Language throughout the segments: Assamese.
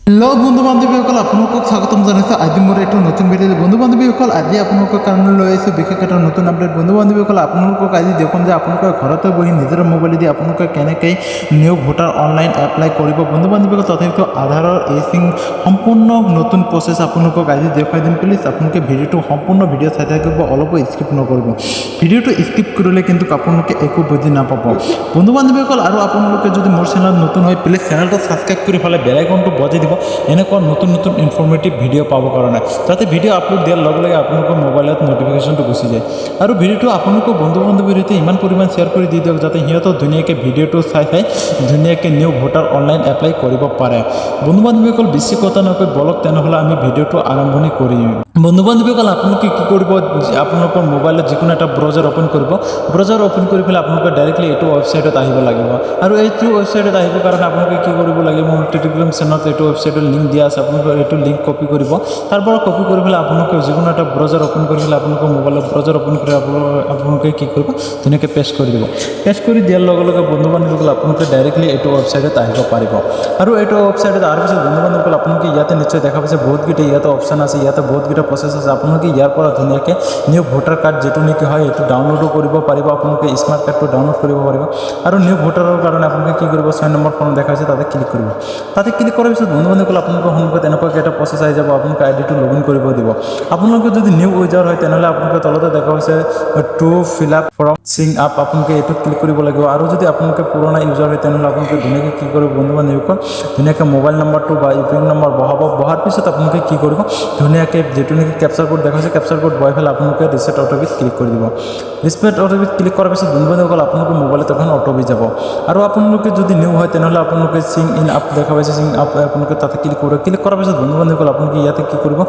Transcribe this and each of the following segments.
হেল্ল' বন্ধু বান্ধৱীসকল, আপোনালোকক স্বাগতম জনাইছোঁ আজি মোৰ এইটো নতুন ভিডিঅ'। বন্ধু বান্ধৱীসকল, আজি আপোনালোকৰ কাৰণে লৈ আহিছোঁ বিশেষ এটা নতুন আপডেট। বন্ধু বান্ধৱীসকল, আপোনালোকক আজি দেখুৱাম যে আপোনালোকে ঘৰতে বহি নিজৰ মোবাইলেদি আপোনালোকে কেনেকৈ নিউ ভোটাৰ অনলাইন এপ্লাই কৰিব। বন্ধু বান্ধৱীসকল, তথাপিতো আধাৰৰ এচিং সম্পূৰ্ণ নতুন প্ৰচেছ আপোনালোকক আজি দেখুৱাই দিম। প্লিজ আপোনালোকে ভিডিঅ'টো সম্পূৰ্ণ ভিডিঅ' চাই থাকিব, অলপো স্কিপ নকৰিব। ভিডিঅ'টো স্কিপ কৰিলে কিন্তু আপোনালোকে একো বুজি নাপাব। বন্ধু বান্ধৱীসকল, আৰু আপোনালোকে যদি মোৰ চেনেলত নতুন হয় প্লিজ চেনেলটো ছাবস্ক্ৰাইব কৰি পেলাই বেল আইকনটো বজাই দিব এনেকুৱা নতুন নতুন ইনফৰ্মেটিভ ভিডিঅ' পাবৰ কাৰণে, যাতে ভিডিঅ' আপলোড দিয়াৰ লগে লগে আপোনালোকৰ মোবাইলত নটিফিকেশ্যনটো গুচি যায়। আৰু ভিডিঅ'টো আপোনালোকৰ বন্ধু বান্ধৱীৰ সৈতে ইমান পৰিমাণ শ্বেয়াৰ কৰি দি দিয়ক যাতে সিহঁতৰ ধুনীয়াকৈ ভিডিঅ'টো চাই ধুনীয়াকৈ নিউ ভোটাৰ অনলাইন এপ্লাই কৰিব পাৰে। বন্ধু বান্ধৱীসকল, বেছি কথা নকৈ বলক তেনেহ'লে আমি ভিডিঅ'টো আৰম্ভণি কৰিম। বন্ধু বান্ধৱীসকল, আপোনালোকে কি কৰিব, আপোনালোকৰ মোবাইলত যিকোনো এটা ব্ৰাউজাৰ অ'পেন কৰিব। ব্ৰাউজাৰ অ'পেন কৰি পেলাই আপোনালোকে ডাইৰেক্টলি এইটো ৱেবছাইটত আহিব লাগিব। আৰু এইটো ৱেবছাইটত আহিবৰ কাৰণে আপোনালোকে কি কৰিব লাগিব, মোৰ টেলিগ্ৰাম চেনেলত এইটো ৱেবছাইটৰ লিংক দিয়া আছে। আপোনালোকে এইটো লিংক কপি কৰিব, তাৰ পৰা কপি কৰি পেলাই আপোনালোকে যিকোনো এটা ব্ৰাউজাৰ অ'পেন কৰি পেলাই আপোনালোকৰ মোবাইলত ব্ৰাউজাৰ অ'পেন কৰি আপোনালোকে কি কৰিব, ধুনীয়াকৈ পেষ্ট কৰি দিব। পেষ্ট কৰি দিয়াৰ লগে লগে বন্ধু বান্ধৱীসকল আপোনালোকে ডাইৰেক্টলি এইটো ৱেবছাইটত আহিব পাৰিব। আৰু এইটো ৱেবছাইটত অহাৰ পিছত বন্ধু বান্ধৱীসকল আপোনালোকে ইয়াতে নিশ্চয় দেখা পাইছে বহুতকেইটা ইয়াতে অপশ্যন আছে, ইয়াতে বহুতকেইটা প্ৰচেছ আছে। আপোনালোকে ইয়াৰ পৰা ধুনীয়াকৈ নিউ ভোটাৰ কাৰ্ড যিটো নেকি হয় এইটো ডাউনলোডো কৰিব পাৰিব, আপোনালোকে স্মাৰ্ট কাৰ্ডটো ডাউনলোড কৰিব পাৰিব। আৰু নিউ ভোটাৰৰ কাৰণে আপোনালোকে কি কৰিব, 6 নম্বৰ ফৰ্ম দেখা হৈছে তাতে ক্লিক কৰিব। তাতে ক্লিক কৰাৰ পিছত বন্ধু বান্ধৱীসকল আপোনালোকৰ সন্মুখত এনেকুৱাকৈ এটা প্ৰচেছ আহি যাব, আপোনালোকে আইডিটো লগ ইন কৰিব দিব। আপোনালোকে যদি নিউ ইউজাৰ হয় তেনেহ'লে আপোনালোকে তলতে দেখা হৈছে টু ফিল আপ ফৰ্ম চিং আপ, আপোনালোকে এইটোত ক্লিক কৰিব লাগিব। আৰু যদি আপোনালোকে পুৰণা ইউজাৰ হয় তেনেহ'লে আপোনালোকে ধুনীয়াকৈ কি কৰিব, বন্ধু বান্ধৱীসকল ধুনীয়াকৈ মোবাইল নম্বৰটো বা ইউ পি আই নম্বৰ বহাৰ পিছত আপোনালোকে কি কৰিব, ধুনীয়াকৈ যিটো নেকি কেপচাৰ কোড দেখা হৈছে কেপচাৰ কোড বহাই পেলাই আপোনালোকে ৰিছেট অটোবিত ক্লিক কৰি দিব। ৰিছেট অটোবিত ক্লিক কৰাৰ পিছত বন্ধু বান্ধৱীসকল আপোনালোকৰ মোবাইলত এখন অটোবি যাব। আৰু আপোনালোকে যদি নিউ হয় তেনেহ'লে আপোনালোকে চিং ইন আপ দেখা পাইছে, চিং আপ আপোনালোকে তাতে ক্লিক কৰিব। ক্লিক কৰাৰ পিছত বন্ধু বান্ধৱীসকল আপোনালোকে ইয়াতে কি কৰিব,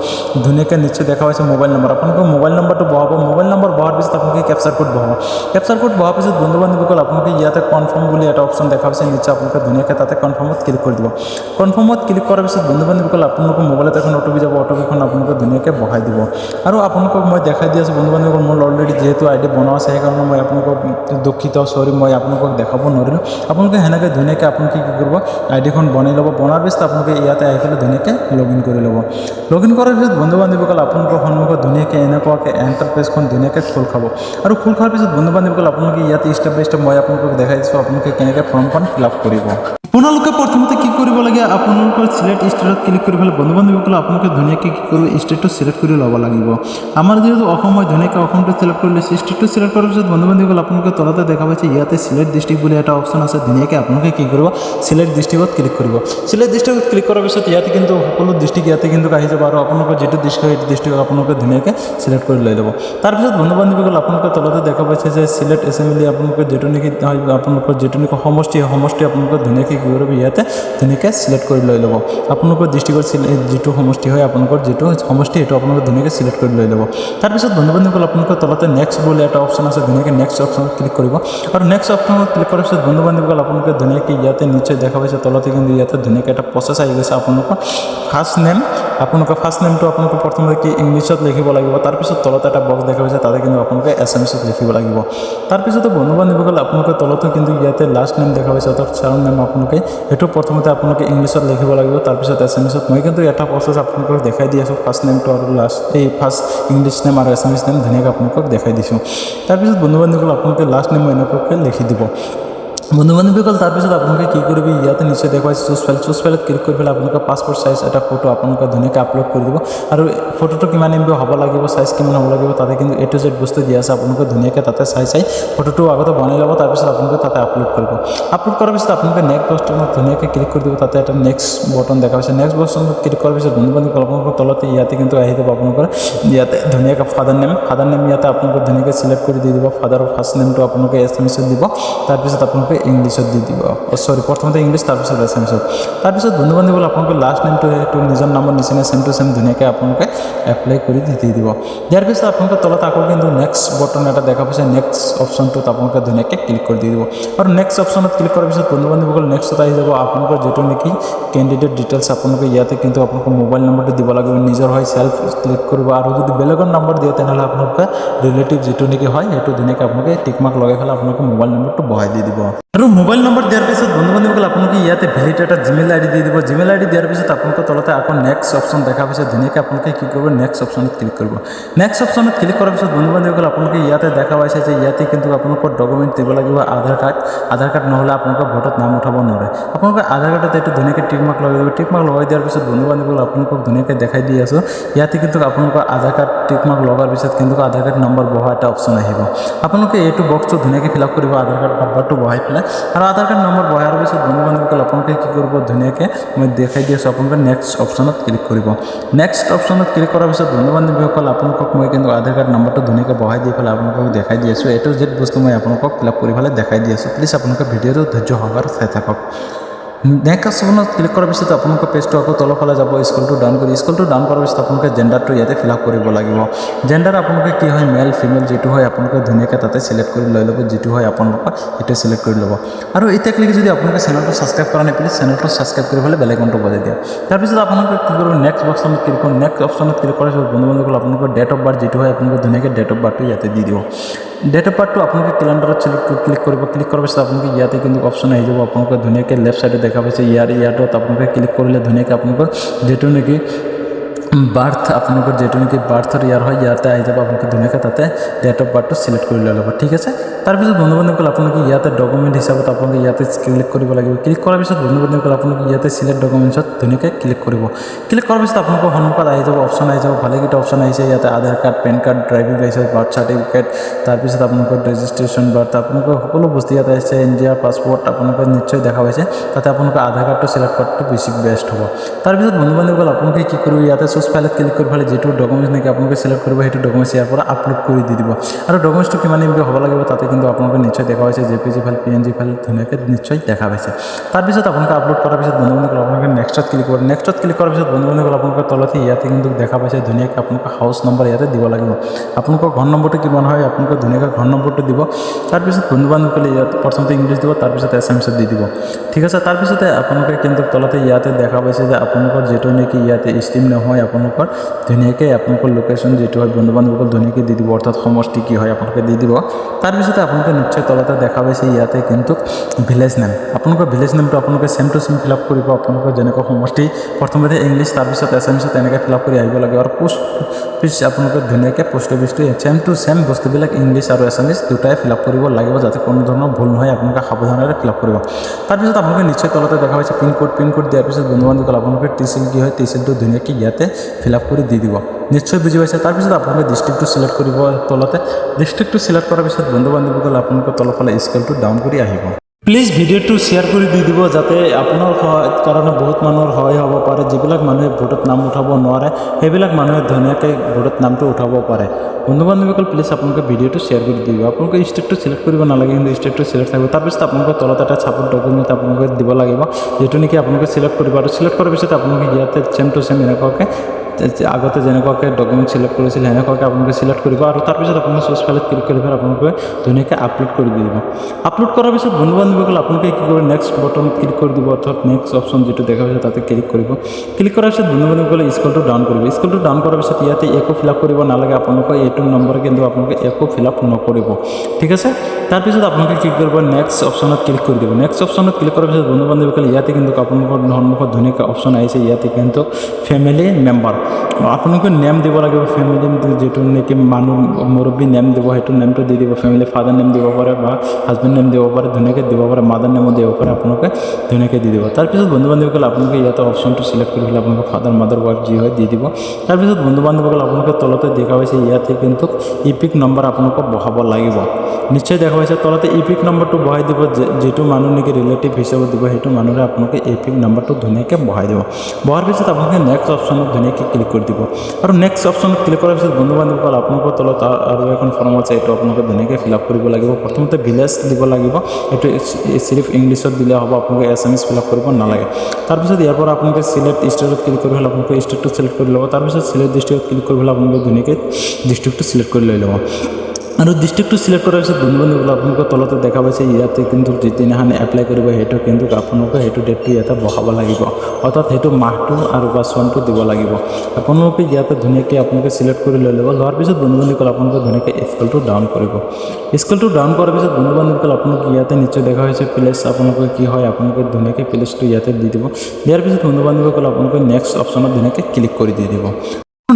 ধুনীয়াকৈ নিশ্চয় দেখা পাইছে মোবাইল নম্বৰ, আপোনালোকৰ মোবাইল নম্বৰটো বহাব। মোবাইল নম্বৰ বহাৰ পিছত আপোনালোকে কেপচাৰ কোড বহাব। কেপচাৰ কোড বহাৰ পিছত বন্ধু বান্ধৱীসকল আপোনালোকে ইয়াতে কনফাৰ্ম বুলি এটা অপশ্যন দেখা পাইছে নিশ্চয়, আপোনালোকে ধুনীয়াকৈ তাতে কনফাৰ্মত ক্লিক কৰি দিব। কনফাৰ্মত ক্লিক কৰাৰ পিছত বন্ধু বান্ধৱীসকল আপোনালোকৰ মোবাইলত এখন অটোবি যাব, অটোবিখন আপোনালোকে ধুনীয়াকৈ বহাই দিব। আৰু আপোনালোকক মই দেখাই দি আছোঁ বন্ধু বান্ধৱীসকল, মোৰ অলৰেডি যিহেতু আইডি বনোৱা আছে সেইকাৰণে মই আপোনালোকক দুখিত, চৰি মই আপোনালোকক দেখাব নোৱাৰিলোঁ। আপোনালোকে সেনেকৈ ধুনীয়াকৈ আপোনালোকে কি কৰিব, আইডিখন বনাই ল'ব। বনোৱাৰ পিছত আপোনালোকে ইয়াতে আহি পেলাই ধুনীয়াকৈ লগ ইন কৰি ল'ব। লগ ইন কৰাৰ পিছত বন্ধু বান্ধৱীসকল আপোনালোকৰ সন্মুখত ধুনীয়াকৈ এনেকুৱাকৈ এণ্টাৰ পেজখন ধুনীয়াকৈ খোল খাব। আৰু খোল খোৱাৰ পিছত বন্ধু বান্ধৱীসকল আপোনালোকে ইয়াতে ষ্টেপ বাই ষ্টেপ মই আপোনালোকক দেখাই দিছোঁ আপোনালোকে কেনেকৈ ফৰ্মখন ফিল আপ কৰিব। আপোনালোকে প্ৰথমতে কি কৰিব লাগে, আপোনালোকৰ চিলেক্ট ষ্টেটত ক্লিক কৰি পেলাই বন্ধু বান্ধৱীসকল আপোনালোকে ধুনীয়াকৈ কি কৰিব, ষ্টেটটো চিলেক্ট কৰি ল'ব লাগিব। আমাৰ যিহেতু অসম হয় ধুনীয়াকৈ অসমটো চিলেক্ট কৰি লৈছে। ষ্টেটটো চিলেক্ট কৰাৰ পিছত বন্ধু বান্ধৱীসকল আপোনালোকে তলতে দেখা পাইছে ইয়াতে চিলেক্ট ডিষ্ট্ৰিক্ট বুলি এটা অপশ্যন আছে, ধুনীয়াকৈ আপোনালোকে কি কৰিব, চিলেক্ট ডিষ্ট্ৰিক্টত ক্লিক কৰিব। চিলেক্ট ডিষ্ট্ৰিক্টত ক্লিক কৰাৰ পিছত ইয়াতে কিন্তু সকলো ডিষ্ট্ৰিক্ট ইয়াতে কিন্তু আহি যাব। আৰু আপোনালোকৰ যিটো ডিষ্ট্ৰিক্ট সেইটো ডিষ্ট্ৰিক্ট আপোনালোকে ধুনীয়াকৈ চিলেক্ট কৰি লৈ ল'ব। তাৰপিছত বন্ধু বান্ধৱীসকল আপোনালোকে তলতে দেখা পাইছে যে চিলেক্ট এছেম্বলি, আপোনালোকে যিটো নেকি আপোনালোকৰ যিটো নেকি সমষ্টি আপোনালোকে ধুনীয়াকৈ কি কৰিব, ইয়াতে ধুনীয়াকৈ চিলেক্ট কৰি লৈ ল'ব। আপোনালোকৰ ডিষ্ট্ৰিক্টৰ যিটো সমষ্টি হয় আপোনালোকৰ যিটো সমষ্টি সেইটো আপোনালোকে ধুনীয়াকৈ চিলেক্ট কৰি লৈ ল'ব। তাৰপিছত বন্ধু বান্ধৱীসকল আপোনালোকৰ তলতে নেক্সট বুলি এটা অপশ্যন আছে, ধুনীয়াকৈ নেক্সট অপশ্যনত ক্লিক কৰিব। আৰু নেক্সট অপশ্যনত ক্লিক কৰাৰ পিছত বন্ধু বান্ধৱীসকল আপোনালোকে ধুনীয়াকৈ ইয়াতে নিশ্চয় দেখা পাইছে তলতে কিন্তু ইয়াতে ধুনীয়াকৈ এটা প্ৰচেছ আহি গৈছে। আপোনালোকৰ ফাৰ্ষ্ট নেম, আপোনালোকৰ ফাৰ্ষ্ট নেমটো আপোনালোকে প্ৰথমতে কি ইংলিছত লিখিব লাগিব। তাৰপিছত তলতে এটা বক্স দেখা পাইছে তাতে কিন্তু আপোনালোকে এছএমএছত লিখিব লাগিব। তাৰপিছতে বন্ধু বান্ধৱীসকল আপোনালোকে তলতে কিন্তু ইয়াতে লাষ্ট নেম দেখা পাইছে, অৰ্থাৎ চাৰ নেম আপোনালোকে সেইটো প্ৰথমতে আপোনালোকে ইংলিছত লিখিব লাগিব, তাৰপিছত এছএমএছত। মই কিন্তু এটা প্ৰচেছ আপোনালোকক দেখাই দি আছোঁ, ফাৰ্ষ্ট নেমটো আৰু লাষ্ট ফাৰ্ষ্ট ইংলিছ নেম আৰু এছএমএছ নেম ধুনীয়াকৈ আপোনালোকক দেখাই দিছোঁ। তাৰপিছত বন্ধু বান্ধৱীসকল আপোনালোকে লাষ্ট নেম এনেকুৱাকৈ লিখি দিব। বন্ধু বান্ধৱীসকল তাৰপিছত আপোনালোকে কি কৰিব, ইয়াতে নিশ্চয় দেখুৱাইছে চুজ ফাইলত ক্লিক কৰি পেলাই আপোনালোকে পাছপোৰ্ট চাইজ এটা ফটো আপোনালোকে ধুনীয়াকৈ আপলোড কৰি দিব। আৰু ফটোটো কিমান এমবি হ'ব লাগিব, চাইজ কিমান হ'ব লাগিব তাতে কিন্তু A to Z বস্তু দিয়া আছে। আপোনালোকে ধুনীয়াকৈ তাতে চাই ফটোটো আগতে বনাই ল'ব, তাৰপিছত আপোনালোকে তাতে আপলোড কৰিব। আপলোড কৰাৰ পিছত আপোনালোকে নেক্সট বটনত ধুনীয়াকৈ ক্লিক কৰি দিব। তাতে এটা নেক্সট বটন দেখা পাইছে, নেক্সট বটনত ক্লিক কৰাৰ পিছত বন্ধু বান্ধৱীসকল আপোনালোকৰ তলতে ইয়াতে কিন্তু আহি যাব আপোনালোকৰ ইয়াতে ধুনীয়াকৈ ফাদাৰ নেম ইয়াতে আপোনালোকে ধুনীয়াকৈ চিলেক্ট কৰি দি দিব। ফাদাৰৰ ফাৰ্ষ্ট নেমটো আপোনালোকে এছএমএছত দিব, তাৰপিছত আপোনালোকে ইংলিছত দি দিব, প্ৰথমতে ইংলিছ তাৰপিছত এছএমএছত। তাৰপিছত বন্ধু বান্ধৱীসকল আপোনালোকে লাষ্ট নেমটো সেইটো নিজৰ নামৰ নিচিনা চেম টু চেম ধুনীয়াকৈ আপোনালোকে এপ্লাই কৰি দি দিব। দিয়াৰ পিছত আপোনালোকে তলত আকৌ কিন্তু নেক্সট বটন এটা দেখা পাইছে, নেক্সট অপশ্যনটোত আপোনালোকে ধুনীয়াকৈ ক্লিক কৰি দি দিব। আৰু নেক্সট অপশ্যনত ক্লিক কৰাৰ পিছত বন্ধু বান্ধৱীসকল নেক্সটত আহি যাব আপোনালোকৰ যিটো নেকি কেণ্ডিডেট ডিটেইলছ। আপোনালোকে ইয়াতে কিন্তু আপোনালোকৰ মোবাইল নম্বৰটো দিব লাগিব, নিজৰ হয় চেল্ফ ক্লিক কৰিব। আৰু যদি বেলেগৰ নম্বৰ দিয়ে তেনেহ'লে আপোনালোকে ৰিলেটিভ যিটো নেকি হয় সেইটো ধুনীয়াকৈ আপোনালোকে টিক মাৰ্ক লগাই পেলাই আপোনালোকে মোবাইল নম্বৰটো বহাই দি দিব। আৰু মোবাইল নম্বৰ দিয়াৰ পিছত বন্ধু বান্ধৱীসকল আপোনালোকে ইয়াতে ভেলিড এটা জিমেইল আইডি দি দিব। জিমেইল আইডি দিয়াৰ পিছত আপোনালোকে তলতে আকৌ নেক্সট অপশ্যন দেখা পিছত ধুনীয়াকৈ আপোনালোকে কি কৰিব, নেক্সট অপশ্যনত ক্লিক কৰিব। নেক্সট অপশ্যনত ক্লিক কৰাৰ পিছত বন্ধু বান্ধৱীসকল আপোনালোকে ইয়াতে দেখা পাইছে যে ইয়াতে কিন্তু আপোনালোকৰ ডকুমেণ্ট দিব লাগিব আধাৰ কাৰ্ড নহ'লে আপোনালোকৰ ভোটত নাম উঠাব নোৱাৰে। আপোনালোকে আধাৰ কাৰ্ডত এইটো ধুনীয়াকৈ টিক মাৰ্ক লগাই দিব। টিক মাৰ্ক লগাই দিয়াৰ পিছত বন্ধু বান্ধৱীসকল আপোনালোকক ধুনীয়াকৈ দেখাই দি আছোঁ। ইয়াতে কিন্তু আপোনালোকৰ আধাৰ কাৰ্ড টিক মাৰ্ক লগাৰ পিছত কিন্তু আধাৰ কাৰ্ড নম্বৰ বহোৱা এটা অপশ্যন আহিব। আপোনালোকে এইটো বক্সটো ধুনীয়াকৈ ফিল আপ কৰিব, আধাৰ কাৰ্ড নম্বৰটো বহাই পেলাই। আৰু আধাৰ কাৰ্ড নম্বৰ বহাৱাৰ পিছত বন্ধু বান্ধৱীসকল আপোনালোকে কি কৰিব, ধুনীয়াকৈ মই দেখাই দি আছোঁ, আপোনালোকে নেক্সট অপশ্যনত ক্লিক কৰিব। নেক্সট অপশ্যনত ক্লিক কৰাৰ পিছত বন্ধু বান্ধৱীসকল আপোনালোকক মই কিন্তু আধাৰ কাৰ্ড নম্বৰটো ধুনীয়াকৈ বহাই দি পেলাই আপোনালোকক দেখাই দি আছোঁ। এইটো যি বস্তু মই আপোনালোকক ফিল আপ কৰি পেলাই দেখাই দি আছোঁ। প্লিজ আপোনালোকে ভিডিঅ'টো ধৈৰ্য সহকাৰে চাই থাকক। নেক্সট অপশ্যনত ক্লিক কৰাৰ পিছত আপোনালোকৰ পেজটো আকৌ তলফালে যাব, স্ক্ৰলটো ডাউন কৰি স্ক্ৰলটো ডাউন কৰাৰ পিছত আপোনালোকে জেণ্ডাৰটো ইয়াতে ফিল আপ কৰিব লাগিব। জেণ্ডাৰ আপোনালোকে কি হয়, মেল ফিমেল যিটো হয় আপোনালোকে ধুনীয়াকৈ তাতে চিলেক্ট কৰি লৈ ল'ব, যিটো হয় আপোনালোকৰ সেইটো চিলেক্ট কৰি ল'ব। আৰু এতিয়ালৈকে যদি আপোনালোকে চেনেলটো ছাবস্ক্ৰাইব কৰা নাই, প্লিজ চেনেলটো ছাবস্ক্ৰাইব কৰি পেলাই বেল আইকনটো বজাই দিয়া। তাৰপিছত আপোনালোকে কি কৰিব, নেক্সট অপশ্যনত ক্লিক কৰিব। নেক্সট অপশ্যনত ক্লিক কৰাৰ পিছত বন্ধু বান্ধৱীসকল আপোনালোকৰ ডেট অফ বাৰ্থ যিটো হয় আপোনালোকে ধুনীয়াকৈ ডেট অফ বাৰ্থটো ইয়াতে দি দিব। ডেট অফ বাৰ্থটো আপোনালোকে কেলেণ্ডাৰত ক্লিক কৰিব। ক্লিক কৰাৰ পিছত আপোনালোকে ইয়াতে কিন্তু অপশ্যন আহি যাব। আপোনালোকে ধুনীয়াকৈ লেফ্ট চাইডে দেখা পাইছে ইয়াৰত আপোনালোকে ক্লিক কৰিলে ধুনীয়াকৈ আপোনালোকৰ যিটো নেকি বাৰ্থ আপোনালোকৰ যিটো নেকি বাৰ্থৰ ইয়াৰ হয় ইয়াতে আহি যাব। আপোনালোকে ধুনীয়াকৈ তাতে ডেট অফ বাৰ্থটো চিলেক্ট কৰি লৈ ল'ব, ঠিক আছে। তাৰপিছত বন্ধু বান্ধৱীসকল আপোনালোকে ইয়াতে ডকুমেণ্ট হিচাপত আপোনালোকে ইয়াতে ক্লিক কৰিব লাগিব। ক্লিক কৰাৰ পিছত বন্ধু বান্ধৱীসকল আপোনালোকে ইয়াতে চিলেক্ট ডকুমেণ্টছত ধুনীয়াকৈ ক্লিক কৰিব। ক্লিক কৰাৰ পিছত আপোনালোকৰ সন্মুখত আহি যাব, অপশ্যন আহি যাব, ভালেকেইটা অপশ্যন আহিছে ইয়াতে Aadhaar card, PAN card, driving licence, birth certificate, তাৰপিছত আপোনালোকৰ ৰেজিষ্ট্ৰেশ্যন বাৰ্থ, আপোনালোকৰ সকলো বস্তু ইয়াতে আহিছে। ইণ্ডিয়া পাছপৰ্ট আপোনালোকে নিশ্চয় দেখা পাইছে। তাতে আপোনালোকৰ আধাৰ কাৰ্ডটো চিলেক্ট কৰাটো বেছি বেষ্ট হ'ব। তাৰপিছত বন্ধু বান্ধৱীসকল আপোনালোকে কি কৰিব, ইয়াতে চুজ ফাইলত ক্লিক কৰি পেলাই যিটো ডকুমেণ্টছ নেকি আপোনালোকে চিলেক্ট কৰিব সেইটো ডকুমেণ্টছ ইয়াৰ পৰা আপলোড কৰি দি দিব। আৰু ডকুমেণ্টছটো কিমান এমবি হ'ব লাগিব তাতে কিন্তু আপোনালোকে নিশ্চয় দেখা পাইছে, জেপিজি ফাইল, PNG ফাইল ধুনীয়াকৈ নিশ্চয় দেখা পাইছে। তাৰপিছত আপোনালোকে আপলোড কৰাৰ পিছত বন্ধু বান্ধৱীসকল আপোনালোকে নেক্সটত ক্লিক কৰিব। নেক্সটত ক্লিক কৰাৰ পিছত বন্ধু বান্ধৱীসকল আপোনালোকৰ তলতে ইয়াতে কিন্তু দেখা পাইছে ধুনীয়াকৈ আপোনালোকৰ হাউচ নম্বৰ ইয়াতে দিব লাগিব। আপোনালোকৰ ঘৰ নম্বৰটো কিমান হয় আপোনালোকে ধুনীয়াকৈ ঘৰ নম্বৰটো দিব। তাৰপিছত বন্ধু বান্ধৱীসকলে ইয়াত প্ৰথমতে ইংলিছ দিব, তাৰপিছত এছামিছত দি দিব, ঠিক আছে। তাৰপিছতে আপোনালোকে কিন্তু তলতে ইয়াতে দেখা পাইছে যে আপোনালোকৰ যিটো নেকি ইয়াতে ষ্টিম নহয় আপোনালোকৰ ধুনীয়াকৈ আপোনালোকৰ লোকেশ্যন যিটো হয় বন্ধু বান্ধৱীসকল ধুনীয়াকৈ দি দিব, অৰ্থাৎ সমষ্টি কি হয় আপোনালোকে দি দিব। তাৰপিছতে আপোনালোকে নিশ্চয় তলতে দেখা পাইছে ইয়াতে কিন্তু ভিলেজ নেম, আপোনালোকৰ ভিলেজ নেমটো আপোনালোকে same to same fill up কৰিব। আপোনালোকৰ যেনেকৈ সমষ্টি প্ৰথমতে ইংলিছ তাৰপিছত এছামিছত এনেকৈ ফিল আপ কৰি আহিব লাগে। আৰু পোষ্ট অফিচ আপোনালোকে ধুনীয়াকৈ পোষ্ট অফিচটো চেম টু চেম বস্তুবিলাক ইংলিছ আৰু এছামিছ দুটাই ফিল আপ কৰিব লাগিব, যাতে কোনো ধৰণৰ ভুল নহয় আপোনালোকে সাৱধানেৰে ফিল আপ কৰিব। তাৰপিছত আপোনালোকে নিশ্চয় তলতে দেখা পাইছে পিনক'ড দিয়াৰ পিছত বন্ধু বান্ধৱীসকল আপোনালোকে টিচিল কি হয় টিচিলটো ধুনীয়াকৈ ইয়াতে ফিল আপ কৰি দি দিব, নিশ্চয় বুজি পাইছে। তাৰপিছত আপোনালোকে ডিষ্ট্ৰিক্টটো চিলেক্ট কৰিব। তলতে ডিষ্ট্ৰিক্টটো চিলেক্ট কৰাৰ পিছত বন্ধু বান্ধৱীসকল আপোনালোকৰ তলফালে স্কেলটো ডাউন কৰি আহিব। প্লিজ ভিডিঅ'টো শ্বেয়াৰ কৰি দি দিব, যাতে আপোনাৰ কাৰণে বহুত মানুহৰ সহায় হ'ব পাৰে। যিবিলাক মানুহে ভোটত নাম উঠাব নোৱাৰে সেইবিলাক মানুহে ধুনীয়াকৈ ভোটত নামটো উঠাব পাৰে। বন্ধু বান্ধৱীসকল প্লিজ আপোনালোকে ভিডিঅ'টো শ্বেয়াৰ কৰি দিব। আপোনালোকে ষ্টেটটো চিলেক্ট কৰিব নালাগে, কিন্তু ষ্টেটটো চিলেক্ট থাকিব। তাৰপিছত আপোনালোকৰ তলত এটা ছাপোৰ্ট ডকুমেণ্ট আপোনালোকে দিব লাগিব, যিটো নেকি আপোনালোকে চিলেক্ট কৰিব। আৰু চিলেক্ট কৰাৰ পিছত আপোনালোকে ইয়াতে চেম টু চেম এনেকুৱাকৈ আগতে যেনেকুৱাকৈ ডকুমেণ্ট চিলেক্ট কৰিছিল সেনেকুৱাকৈ আপোনালোকে চিলেক্ট কৰিব। আৰু তাৰপিছত আপোনালোকে চুজ ফাইলত ক্লিক কৰি পেলাই আপোনালোকে ধুনীয়াকৈ আপলোড কৰি দি দিব। আপলোড কৰাৰ পিছত বন্ধু বান্ধৱীসকল আপোনালোকে কি কৰিব, নেক্সট বটনত ক্লিক কৰি দিব, অৰ্থাৎ নেক্সট অপশ্যন যিটো দেখা পাইছে তাতে ক্লিক কৰিব। ক্লিক কৰাৰ পিছত বন্ধু বান্ধৱীসকলে স্ক্ৰলটো ডাউন কৰিব। স্ক্ৰলটো ডাউন কৰাৰ পিছত ইয়াতে একো ফিল আপ কৰিব নালাগে, আপোনালোকৰ এইটো নম্বৰ কিন্তু আপোনালোকে একো ফিল আপ নকৰিব, ঠিক আছে। তাৰপিছত আপোনালোকে কি কৰিব, নেক্সট অপশ্যনত ক্লিক কৰি দিব। নেক্সট অপশ্যনত ক্লিক কৰাৰ পিছত বন্ধু বান্ধৱীসকলে ইয়াতে কিন্তু আপোনালোকৰ সন্মুখত ধুনীয়াকৈ অপশ্যন আহিছে। ইয়াতে কিন্তু ফেমিলি মেম্বাৰ আপোনালোকে নেম দিব লাগিব। ফেমিলি যিটো নেকি মানুহ মুৰব্বী নেম দিব সেইটো নেমটো দি দিব। ফেমিলি ফাদাৰ নেম দিব পাৰে বা হাজবেণ্ড নেম দিব পাৰে, ধুনীয়াকৈ দিব পাৰে, মাদাৰ নেমো দিব পাৰে, আপোনালোকে ধুনীয়াকৈ দি দিব। তাৰপিছত বন্ধু বান্ধৱীসকল আপোনালোকে ইয়াতে অপশ্যনটো চিলেক্ট কৰি পেলাই আপোনালোকে ফাদাৰ মাদাৰ ৱাইফ যি হয় দি দিব। তাৰপিছত বন্ধু বান্ধৱীসকল আপোনালোকে তলতে দেখা পাইছে ইয়াতে কিন্তু ইপিক নম্বৰ আপোনালোকক বহাব লাগিব, নিশ্চয় দেখা পাইছে। তলতে ইপিক নম্বৰটো বহাই দিব, যিটো মানুহ নেকি ৰিলেটিভ হিচাপত দিব সেইটো মানুহৰে আপোনালোকে ইপিক নম্বৰটো ধুনীয়াকৈ বহাই দিব। বহাৰ পিছত আপোনালোকে নেক্সট অপশ্যনত ধুনীয়াকৈ ক্লিক কৰি দিব। আৰু নেক্সট অপশ্যনত ক্লিক কৰাৰ পিছত বন্ধু বান্ধৱীসকল আপোনালোকৰ তলত আৰু এখন ফৰ্ম আছে, এইটো আপোনালোকে ধুনীয়াকৈ ফিল আপ কৰিব লাগিব। প্ৰথমতে ভিলেজ দিব লাগিব, এইটো চিৰিফ ইংলিছত দিলে হ'ব, আপোনালোকে এছামিছ ফিল আপ কৰিব নালাগে। তাৰপিছত ইয়াৰ পৰা আপোনালোকে চিলেক্ট ষ্টেটত ক্লিক কৰি পেলাই আপোনালোকে ষ্টেটটো চিলেক্ট কৰি ল'ব। তাৰপিছত চিলেক্ট ডিষ্ট্ৰিক্টত ক্লিক কৰি পেলাই আপোনালোকে ধুনীয়াকৈ ডিষ্ট্ৰিক্টটো চিলেক্ট কৰি লৈ ল'ব। আৰু ডিষ্ট্ৰিক্টটো চিলেক্ট কৰাৰ পিছত বন্ধু বান্ধৱীসকল আপোনালোকৰ তলতে দেখা পাইছে ইয়াতে কিন্তু যিদিনাখন এপ্লাই কৰিব সেইটো কিন্তু আপোনালোকে সেইটো ডেটটো ইয়াতে বহাব লাগিব, অৰ্থাৎ সেইটো মাহটো আৰু বা চনটো দিব লাগিব। আপোনালোকে ইয়াতে ধুনীয়াকৈ আপোনালোকে চিলেক্ট কৰি লৈ ল'ব। লোৱাৰ পিছত বন্ধু বান্ধৱীসকল আপোনালোকে ধুনীয়াকৈ স্কেলটো ডাউন কৰিব। স্কেলটো ডাউন কৰাৰ পিছত বন্ধু বান্ধৱীসকল আপোনালোকে ইয়াতে নিশ্চয় দেখা হৈছে প্লেচ আপোনালোকে কি হয়, আপোনালোকে ধুনীয়াকৈ প্লেচটো ইয়াতে দি দিব। দিয়াৰ পিছত বন্ধু বান্ধৱীসকল আপোনালোকে নেক্সট অপশ্যনত ধুনীয়াকৈ ক্লিক কৰি দি দিব।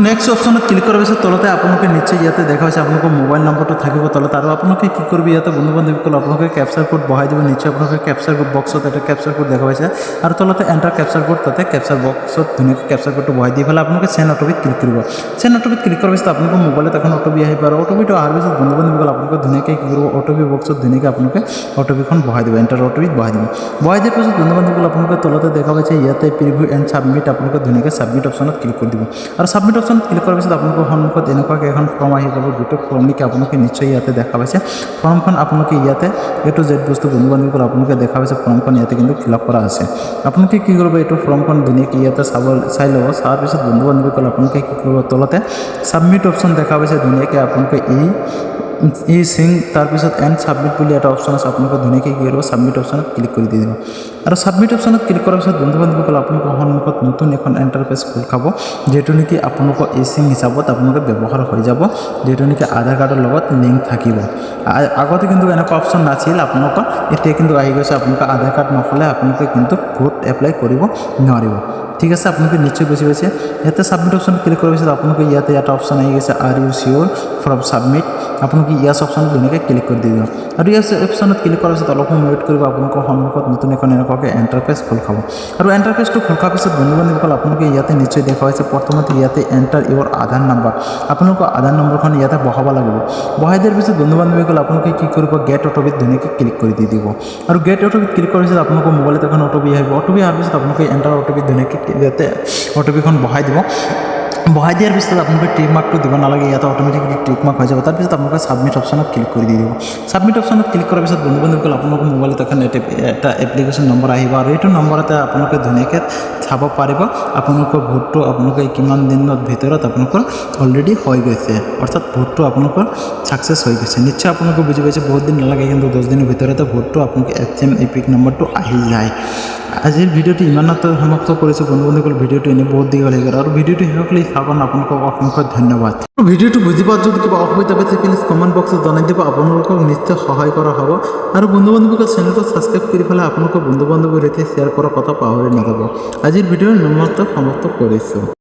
নেক্সট অপশ্যনত ক্লিক কৰাৰ পিছত তলতে আপোনালোকে নিশ্চয় ইয়াতে দেখা হৈছে আপোনালোকৰ মোবাইল নম্বৰটো থাকিব তলত, আৰু আপোনালোকে কি কৰিব ইয়াতে বন্ধু বান্ধৱীসকল আপোনালোকে কেপচাৰ কোড বহাই দিব। নিশ্চয় আপোনালোকে কেপচাৰ কোড বক্সত এটা কেপচাৰ কোড দেখা পাইছে, আৰু তলতে এণ্টাৰ কেপচাৰ কোড, তাতে কেপচাৰ বক্সত ধুনীয়াকৈ কেপচাৰ কোডটো বহাই দি পেলাই আপোনালোকে চেণ্ড অটোপিত ক্লিক কৰিব। চেণ্ড অটোপিত ক্লিক কৰাৰ পিছত আপোনালোকৰ মোবাইলত এখন অটোপি আহিব, আৰু অটোপিটো অহাৰ পিছত বন্ধু বান্ধৱীসকল আপোনালোকে ধুনীয়াকৈ কি কৰিব, অটোপি বক্সত ধুনীয়াকৈ আপোনালোকে অটোপিখন বহাই দিব, এণ্টাৰ অটোপিত বহাই দিব। বহাই দিয়াৰ পিছত বন্ধু বান্ধৱীসকল আপোনালোকে তলতে দেখা পাইছে ইয়াতে প্ৰিভিউ এণ্ড ছাবমিট, আপোনালোকে ধুনীয়াকৈ ছাবমিট অপশ্যনত ক্লিক কৰি দিব। আৰু ছাবমিট অপশ্যনত ক্লিক কৰাৰ পিছত আপোনালোকৰ সন্মুখত এনেকুৱাকৈ এখন ফৰ্ম আহি যাব, যিটো ফৰ্ম নেকি আপোনালোকে নিশ্চয় ইয়াতে দেখা পাইছে। ফৰ্মখন আপোনালোকে ইয়াতে A to Z বস্তু বন্ধু বান্ধৱীসকল আপোনালোকে দেখা পাইছে, ফৰ্মখন ইয়াতে কিন্তু ফিল আপ কৰা আছে। আপোনালোকে কি কৰিব, এইটো ফৰ্মখন ধুনীয়াকৈ ইয়াতে চাই ল'ব। চোৱাৰ পিছত বন্ধু বান্ধৱীসকল আপোনালোকে কি কৰিব, তলতে ছাবমিট অপশ্যন দেখা পাইছে, ধুনীয়াকৈ আপোনালোকে ই সিং তাৰপিছত এণ্ড ছাবমিট বুলি এটা অপশ্যন আছে, আপোনালোকে ধুনীয়াকৈ কি কৰিব, ছাবমিট অপশ্যনত ক্লিক কৰি দি দিব। আৰু ছাবমিট অপশ্যনত ক্লিক কৰাৰ পিছত বন্ধু বান্ধৱীসকল আপোনালোকৰ সন্মুখত নতুন এখন ইণ্টাৰফেচ খোল খাব, যিহেতু নেকি আপোনালোকৰ ই সিং হিচাপত আপোনালোকে ব্যৱহাৰ হৈ যাব, যিহেতু নেকি আধাৰ কাৰ্ডৰ লগত লিংক থাকিব। আগতে কিন্তু এনেকুৱা অপশ্যন নাছিল আপোনালোকৰ, এতিয়া কিন্তু আহি গৈছে। আপোনালোকে আধাৰ কাৰ্ড নহ'লে আপোনালোকে কিন্তু ভোট এপ্লাই কৰিব নোৱাৰিব। ঠিক আছে, আপোনালোকে নিশ্চয় বুজি পাইছে। ইয়াতে ছাবমিট অপশ্যনত ক্লিক কৰাৰ পিছত আপোনালোকে ইয়াতে এটা অপশ্যন আহি গৈছে, are you sure form submit, আপোনালোকে ইয়াছ অপশ্যনত ধুনীয়াকৈ ক্লিক কৰি দি দিব। আৰু ইয়াছ অপশ্যনত ক্লিক কৰাৰ পিছত অলপ সময় ৱেইট কৰিব, আপোনালোকৰ সন্মুখত নতুন এখন এনেকুৱাকৈ এণ্টাৰফেচ খোল খাব। আৰু এণ্টাৰফেচটো খোল খোৱাৰ পিছত বন্ধু বান্ধৱীসকল আপোনালোকে ইয়াতে নিশ্চয় দেখা হৈছে, প্ৰথমতে ইয়াতে এণ্টাৰ ইউৰ আধাৰ নাম্বাৰ, আপোনালোকৰ আধাৰ নম্বৰখন ইয়াতে বহাব লাগিব। বহাই দিয়াৰ পিছত বন্ধু বান্ধৱীসকল আপোনালোকে কি কৰিব, গেট অটোপিত ধুনীয়াকৈ ক্লিক কৰি দি দিব। আৰু গেট অটোপিত ক্লিক কৰাৰ পিছত আপোনালোকৰ মোবাইলত এখন অটোপি আহিব। অটোপি অহাৰ পিছত আপোনালোকে এণ্টাৰ অটোপিত ধুনীয়াকৈ ইয়াতে অটোপিখন বহাই দিব। বহাই দিয়াৰ পিছত আপোনালোকে টিক মাৰ্কটো দিব নালাগে, ইয়াতে অটোমেটিকলি টিক মাৰ্ক হৈ যাব। তাৰপিছত আপোনালোকে ছাবমিট অপশ্যনত ক্লিক কৰি দি দিব। ছাবমিট অপশ্যনত ক্লিক কৰাৰ পিছত বন্ধু বান্ধৱীসকল আপোনালোকৰ মোবাইলত এখন এটা এপ্লিকেশ্যন নম্বৰ আহিব, আৰু এইটো নম্বৰতে আপোনালোকে ধুনীয়াকৈ চাব পাৰিব আপোনালোকৰ ভোটটো আপোনালোকে কিমান দিনৰ ভিতৰত আপোনালোকৰ অলৰেডি হৈ গৈছে, অৰ্থাৎ ভোটটো আপোনালোকৰ ছাকচেছ হৈ গৈছে। নিশ্চয় আপোনালোকে বুজি পাইছে, বহুত দিন নালাগে, কিন্তু 10 দিনৰ ভিতৰতে ভোটটো আপোনালোকে HM এপিক নম্বৰটো আহি যায়। আজিৰ ভিডিঅ'টো ইমানতে সমাপ্ত কৰিছোঁ বন্ধু বান্ধৱীসকল। ভিডিঅ'টো এনেই বহুত দীঘল হৈ গ'ল, আৰু ভিডিঅ'টো শেষলৈ চাব আপোনালোকক অসংখ্য ধন্যবাদ। ভিডিঅ'টো বুজি পোৱাত যদি কিবা অসুবিধা পাইছে প্লিজ কমেণ্ট বক্সত জনাই দিব, আপোনালোকক নিশ্চয় সহায় কৰা হ'ব। আৰু বন্ধু বান্ধৱীসকল চেনেলটো ছাবস্ক্ৰাইব কৰি পেলাই আপোনালোকৰ বন্ধু বান্ধৱীৰ সৈতে শ্বেয়াৰ কৰাৰ কথা পাহৰি নাযাব। আজিৰ ভিডিঅ' সমাপ্ত কৰিছোঁ।